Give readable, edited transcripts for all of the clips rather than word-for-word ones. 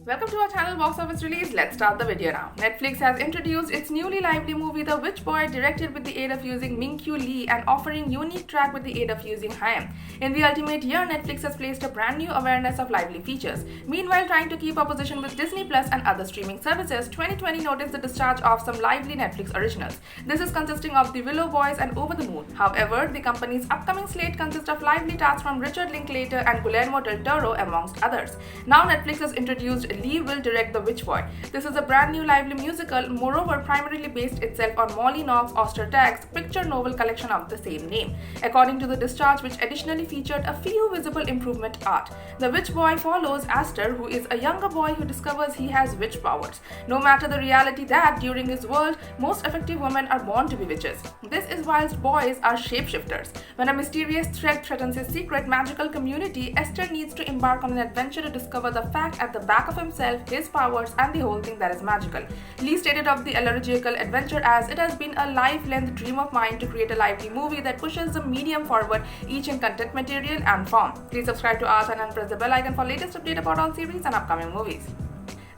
Welcome to our channel Box Office Release. Let's start the video now. Netflix has introduced its newly lively movie The Witch Boy, directed with the aid of using Ming-Kyu Lee and offering unique track with the aid of using Haim. In the ultimate year, Netflix has placed a brand new awareness of lively features. Meanwhile, trying to keep opposition with Disney Plus and other streaming services, 2020 noticed the discharge of some lively Netflix originals. This is consisting of The Willow Boys and Over the Moon. However, the company's upcoming slate consists of lively tasks from Richard Linklater and Guillermo del Toro, amongst others. Now, Netflix has introduced Lee will direct The Witch Boy. This is a brand new lively musical, moreover primarily based itself on Molly Knox Ostertag's picture novel collection of the same name. According to the discharge, which additionally featured a few visible improvement art. The Witch Boy follows Aster, who is a younger boy who discovers he has witch powers. No matter the reality that, during his world, most effective women are born to be witches. This is whilst boys are shapeshifters. When a mysterious threat threatens his secret magical community, Aster needs to embark on an adventure to discover the fact at the back of himself, his powers, and the whole thing that is magical. Lee stated of the allegorical adventure as, "It has been a life-length dream of mine to create a lively movie that pushes the medium forward, each in content material and form." Please subscribe to our channel and press the bell icon for latest update about all series and upcoming movies.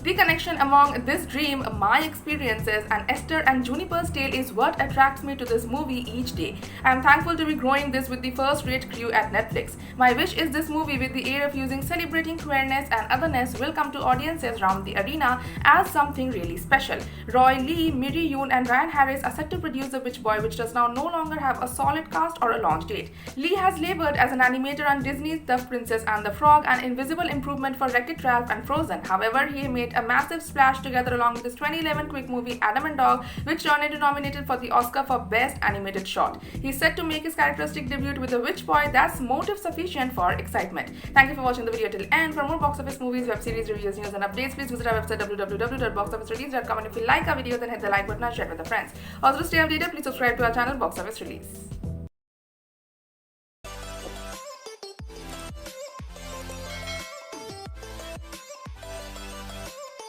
The connection among this dream, my experiences, and Aster and Juniper's tale is what attracts me to this movie each day. I am thankful to be growing this with the first-rate crew at Netflix. My wish is this movie, with the aid of using celebrating queerness and otherness, will come to audiences around the arena as something really special. Roy Lee, Miri Yoon, and Ryan Harris are set to produce The Witch Boy, which does now no longer have a solid cast or a launch date. Lee has labored as an animator on Disney's The Princess and the Frog and Invisible Improvement for Wreck-It Ralph and Frozen. However, he made a massive splash together along with his 2011 quick movie Adam and Dog, which turned into nominated for the Oscar for Best Animated Short. He's set to make his characteristic debut with The Witch Boy. That's motive sufficient for excitement. Thank you for watching the video till end. For more box office movies, web series, reviews, news, and updates, please visit our website www.boxofficerelease.com, and if you like our video, then hit the like button and share it with your friends. Also, to stay updated, please subscribe to our channel Box Office Release.